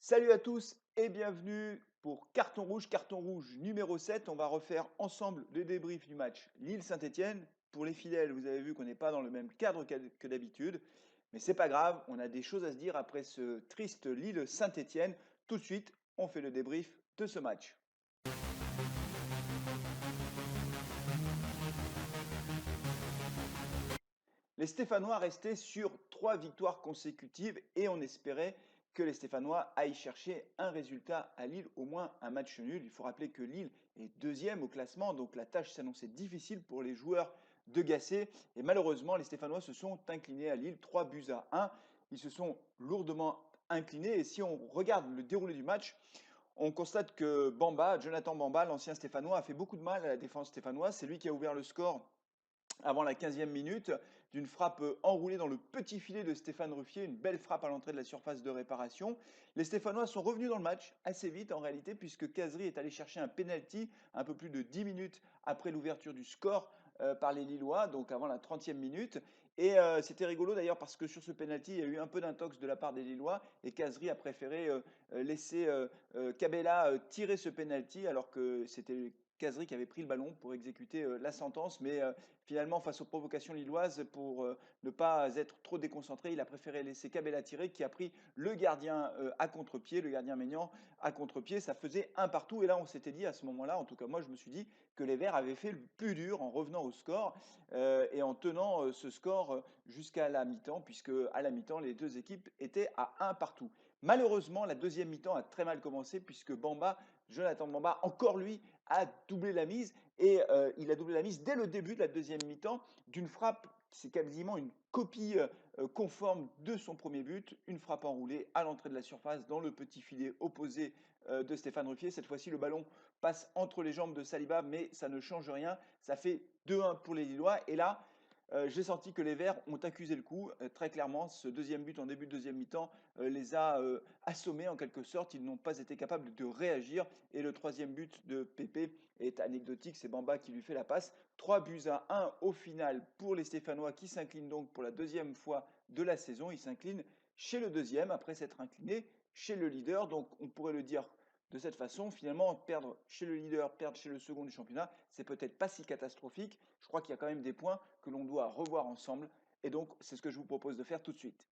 Salut à tous et bienvenue pour carton rouge numéro 7. On va refaire ensemble le débrief du match Lille-Saint-Étienne. Pour les fidèles, vous avez vu qu'on n'est pas dans le même cadre que d'habitude, mais c'est pas grave, on a des choses à se dire après ce triste Lille-Saint-Étienne. Tout de suite, on fait le débrief de ce match. Les Stéphanois restaient sur 3 victoires consécutives et on espérait que les Stéphanois aillent chercher un résultat à Lille, au moins un match nul. Il faut rappeler que Lille est deuxième au classement, donc la tâche s'annonçait difficile pour les joueurs de Gasset. Et malheureusement, les Stéphanois se sont inclinés à Lille, 3 buts à 1. Ils se sont lourdement inclinés et si on regarde le déroulé du match, on constate que Jonathan Bamba, l'ancien Stéphanois, a fait beaucoup de mal à la défense stéphanoise. C'est lui qui a ouvert le score avant la 15e minute, d'une frappe enroulée dans le petit filet de Stéphane Ruffier, une belle frappe à l'entrée de la surface de réparation. Les Stéphanois sont revenus dans le match assez vite en réalité, puisque Kazri est allé chercher un penalty un peu plus de 10 minutes après l'ouverture du score par les Lillois, donc avant la 30e minute. Et c'était rigolo d'ailleurs parce que sur ce penalty, il y a eu un peu d'intox de la part des Lillois et Kazri a préféré laisser Cabella tirer ce penalty alors que c'était Kazri qui avait pris le ballon pour exécuter la sentence, mais finalement, face aux provocations lilloises, pour ne pas être trop déconcentré, il a préféré laisser Cabella tirer, qui a pris le gardien à contre-pied, le gardien Maignan à contre-pied. Ça faisait un partout. Et là, on s'était dit à ce moment-là, en tout cas moi, je me suis dit que les Verts avaient fait le plus dur en revenant au score et en tenant ce score jusqu'à la mi-temps, puisque à la mi-temps, les deux équipes étaient à un partout. Malheureusement, la deuxième mi-temps a très mal commencé, puisque Jonathan Bamba, encore lui, a doublé la mise et il a doublé la mise dès le début de la deuxième mi-temps d'une frappe qui c'est quasiment une copie conforme de son premier but, une frappe enroulée à l'entrée de la surface dans le petit filet opposé de Stéphane Ruffier. Cette fois-ci, le ballon passe entre les jambes de Saliba, mais ça ne change rien. Ça fait 2-1 pour les Lillois. Et là, j'ai senti que les Verts ont accusé le coup. Très clairement, ce deuxième but en début de deuxième mi-temps les a assommés en quelque sorte. Ils n'ont pas été capables de réagir. Et le troisième but de Pépé est anecdotique. C'est Bamba qui lui fait la passe. 3 buts à 1 au final pour les Stéphanois qui s'inclinent donc pour la deuxième fois de la saison. Ils s'inclinent chez le deuxième après s'être inclinés chez le leader. Donc on pourrait le dire de cette façon, finalement, perdre chez le leader, perdre chez le second du championnat, c'est peut-être pas si catastrophique. Je crois qu'il y a quand même des points que l'on doit revoir ensemble. Et donc, c'est ce que je vous propose de faire tout de suite.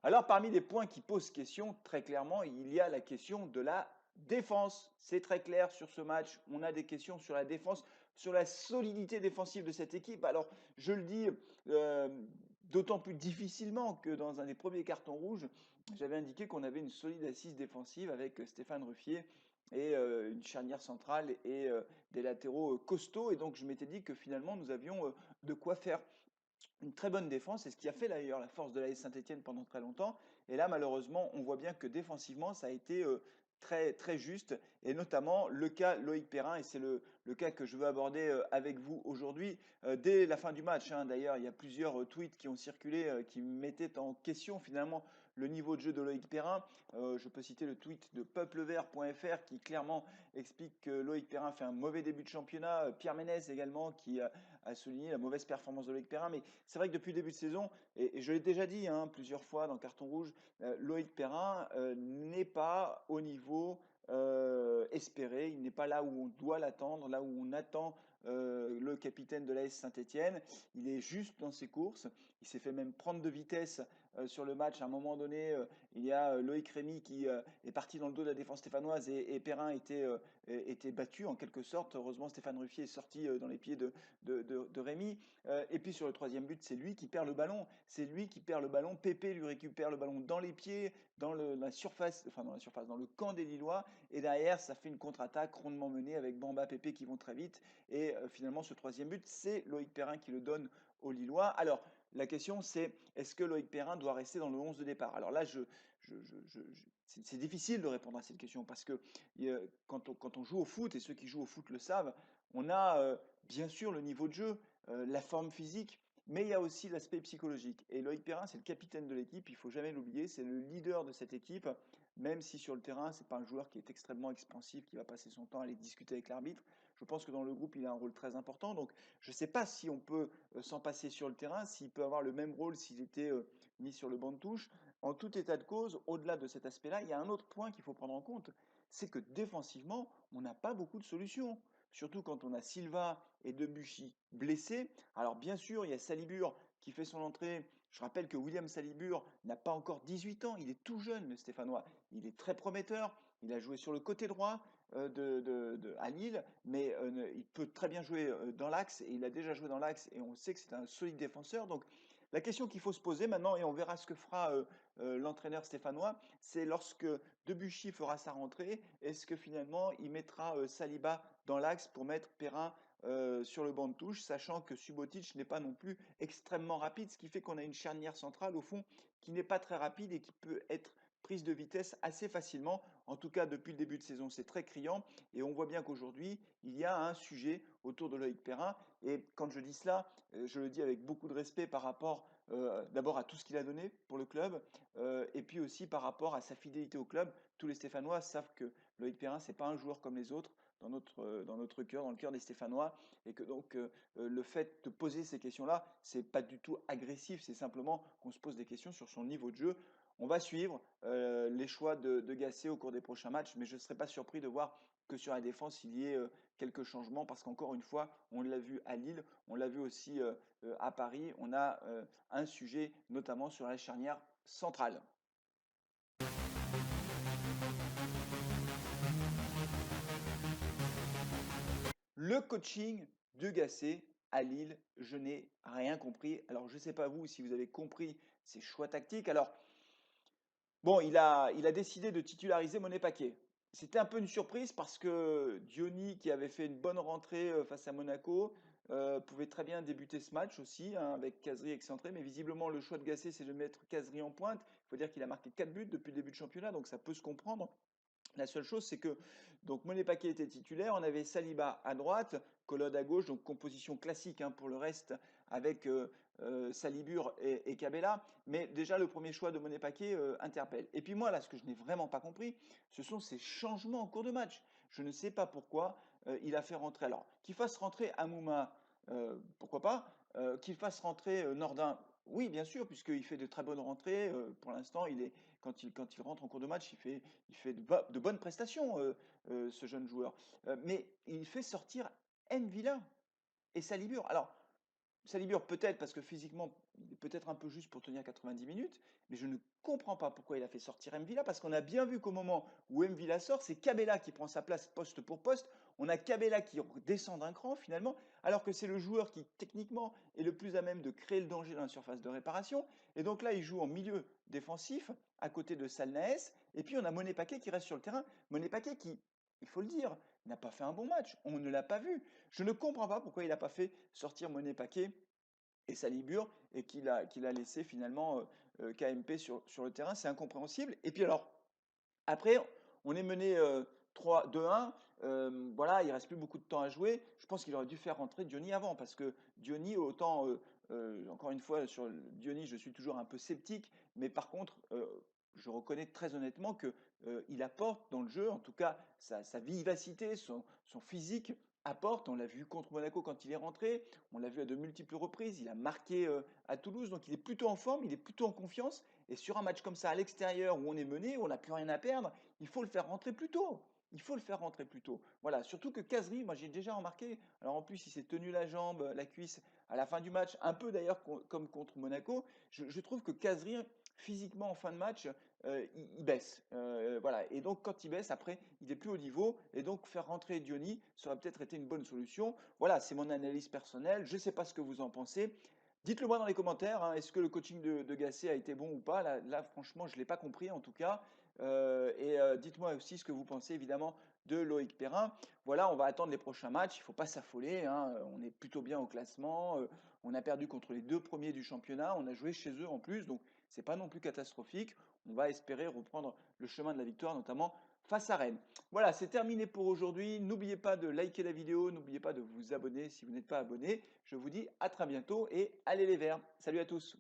Alors, parmi les points qui posent question, très clairement, il y a la question de la défense. C'est très clair sur ce match. On a des questions sur la défense, sur la solidité défensive de cette équipe. Alors, je le dis d'autant plus difficilement que dans un des premiers cartons rouges, j'avais indiqué qu'on avait une solide assise défensive avec Stéphane Ruffier et une charnière centrale et des latéraux costauds. Et donc, je m'étais dit que finalement, nous avions de quoi faire une très bonne défense, et ce qui a fait d'ailleurs la force de l'AS Saint-Etienne pendant très longtemps. Et là, malheureusement, on voit bien que défensivement, ça a été très, très juste, et notamment le cas Loïc Perrin, et c'est le cas que je veux aborder avec vous aujourd'hui. Dès la fin du match, hein, d'ailleurs, il y a plusieurs tweets qui ont circulé, qui mettaient en question finalement le niveau de jeu de Loïc Perrin. Je peux citer le tweet de peuplevert.fr qui clairement explique que Loïc Perrin fait un mauvais début de championnat. Pierre Ménès également qui a souligné la mauvaise performance de Loïc Perrin. Mais c'est vrai que depuis le début de saison, et je l'ai déjà dit hein, plusieurs fois dans Carton Rouge, Loïc Perrin n'est pas au niveau espéré, il n'est pas là où on doit l'attendre, là où on attend le capitaine de l'AS Saint-Etienne. Il est juste dans ses courses, il s'est fait même prendre de vitesse sur le match. À un moment donné, il y a Loïc Rémy qui est parti dans le dos de la défense stéphanoise et Perrin était battu en quelque sorte. Heureusement, Stéphane Ruffier est sorti dans les pieds de Rémy. Et puis sur le troisième but, c'est lui qui perd le ballon. C'est lui qui perd le ballon. Pépé lui récupère le ballon dans les pieds, la surface, enfin dans la surface, dans le camp des Lillois. Et derrière, ça fait une contre-attaque rondement menée avec Bamba, Pépé qui vont très vite. Et finalement, ce troisième but, c'est Loïc Perrin qui le donne aux Lillois. Alors, la question, c'est est-ce que Loïc Perrin doit rester dans le 11 de départ? Alors là, c'est difficile de répondre à cette question parce que quand on joue au foot, et ceux qui jouent au foot le savent, on a bien sûr le niveau de jeu, la forme physique, mais il y a aussi l'aspect psychologique. Et Loïc Perrin, c'est le capitaine de l'équipe, il faut jamais l'oublier, c'est le leader de cette équipe, même si sur le terrain, c'est pas un joueur qui est extrêmement expansif, qui va passer son temps à aller discuter avec l'arbitre. Je pense que dans le groupe, il a un rôle très important. Donc, je ne sais pas si on peut s'en passer sur le terrain, s'il peut avoir le même rôle s'il était mis sur le banc de touche. En tout état de cause, au-delà de cet aspect-là, il y a un autre point qu'il faut prendre en compte, c'est que défensivement, on n'a pas beaucoup de solutions. Surtout quand on a Silva et Debuchy blessés. Alors bien sûr, il y a Salibur qui fait son entrée. Je rappelle que William Salibur n'a pas encore 18 ans, il est tout jeune, le Stéphanois. Il est très prometteur, il a joué sur le côté droit à Lille, mais il peut très bien jouer dans l'axe, et il a déjà joué dans l'axe, et on sait que c'est un solide défenseur. Donc la question qu'il faut se poser maintenant, et on verra ce que fera l'entraîneur stéphanois, c'est lorsque Debuchy fera sa rentrée, est-ce que finalement il mettra Saliba dans l'axe pour mettre Perrin sur le banc de touche, sachant que Subotic n'est pas non plus extrêmement rapide, ce qui fait qu'on a une charnière centrale au fond qui n'est pas très rapide et qui peut être prise de vitesse assez facilement. En tout cas, depuis le début de saison, c'est très criant. Et on voit bien qu'aujourd'hui, il y a un sujet autour de Loïc Perrin. Et quand je dis cela, je le dis avec beaucoup de respect par rapport d'abord à tout ce qu'il a donné pour le club, et puis aussi par rapport à sa fidélité au club. Tous les Stéphanois savent que Loïc Perrin, ce n'est pas un joueur comme les autres dans notre cœur, dans le cœur des Stéphanois, et que donc le fait de poser ces questions-là, c'est pas du tout agressif, c'est simplement qu'on se pose des questions sur son niveau de jeu. On va suivre les choix de Gasset au cours des prochains matchs, mais je ne serais pas surpris de voir que sur la défense, il y ait quelques changements, parce qu'encore une fois, on l'a vu à Lille, on l'a vu aussi à Paris, on a un sujet notamment sur la charnière centrale. Le coaching de Gasset à Lille, je n'ai rien compris. Alors, je ne sais pas vous si vous avez compris ses choix tactiques. Alors, bon, il a décidé de titulariser Monet Paquet. C'était un peu une surprise parce que Diony, qui avait fait une bonne rentrée face à Monaco, pouvait très bien débuter ce match aussi, hein, avec Kazri excentré. Mais visiblement, le choix de Gasset, c'est de mettre Kazri en pointe. Il faut dire qu'il a marqué 4 buts depuis le début de championnat, donc ça peut se comprendre. La seule chose, c'est que donc Monet Paquet était titulaire, on avait Saliba à droite, Collode à gauche, donc composition classique hein, pour le reste avec Salibur et Cabella. Mais déjà, le premier choix de Monet Paquet interpelle. Et puis moi, là, ce que je n'ai vraiment pas compris, ce sont ces changements en cours de match. Je ne sais pas pourquoi il a fait rentrer. Alors, qu'il fasse rentrer Amouma, pourquoi pas qu'il fasse rentrer Nordin, oui, bien sûr, puisqu'il fait de très bonnes rentrées. Pour l'instant, quand il rentre en cours de match, il fait de bonnes prestations, ce jeune joueur. Mais il fait sortir Envila et Salibur. Alors, Salibur, peut-être parce que physiquement, il est peut-être un peu juste pour tenir 90 minutes, mais je ne comprends pas pourquoi il a fait sortir Mvila, parce qu'on a bien vu qu'au moment où Mvila sort, c'est Cabella qui prend sa place poste pour poste. On a Cabella qui descend d'un cran finalement, alors que c'est le joueur qui techniquement est le plus à même de créer le danger dans la surface de réparation. Et donc là, il joue en milieu défensif, à côté de Salnaès, et puis on a Monet Paquet qui reste sur le terrain. Monet Paquet qui, il faut le dire, n'a pas fait un bon match. On ne l'a pas vu. Je ne comprends pas pourquoi il n'a pas fait sortir Monet Paquet et Salibur et qu'il a laissé finalement KMP sur le terrain. C'est incompréhensible. Et puis alors, après, on est mené 2-1. Voilà, il reste plus beaucoup de temps à jouer. Je pense qu'il aurait dû faire rentrer Diony avant parce que Diony, autant, encore une fois, sur Diony, je suis toujours un peu sceptique, mais par contre, je reconnais très honnêtement que il apporte dans le jeu, en tout cas, sa vivacité, son physique apporte. On l'a vu contre Monaco quand il est rentré, on l'a vu à de multiples reprises. Il a marqué à Toulouse, donc il est plutôt en forme, il est plutôt en confiance. Et sur un match comme ça à l'extérieur où on est mené, où on n'a plus rien à perdre, il faut le faire rentrer plus tôt. Il faut le faire rentrer plus tôt. Voilà, surtout que Kazri, moi j'ai déjà remarqué, alors en plus il s'est tenu la jambe, la cuisse à la fin du match, un peu d'ailleurs comme contre Monaco. Je trouve que Kazri, physiquement en fin de match, il baisse. Voilà. Et donc quand il baisse, après, il est plus au niveau. Et donc faire rentrer Diony, ça aurait peut-être été une bonne solution. Voilà, c'est mon analyse personnelle. Je ne sais pas ce que vous en pensez. Dites-le moi dans les commentaires, hein, est-ce que le coaching de Gasset a été bon ou pas? Là, franchement, je ne l'ai pas compris en tout cas. Et dites-moi aussi ce que vous pensez évidemment de Loïc Perrin. Voilà, on va attendre les prochains matchs. Il ne faut pas s'affoler, hein. On est plutôt bien au classement. On a perdu contre les deux premiers du championnat. On a joué chez eux en plus, donc c'est pas non plus catastrophique. On va espérer reprendre le chemin de la victoire, notamment face à Rennes. Voilà, c'est terminé pour aujourd'hui. N'oubliez pas de liker la vidéo, n'oubliez pas de vous abonner si vous n'êtes pas abonné. Je vous dis à très bientôt et allez les Verts. Salut à tous.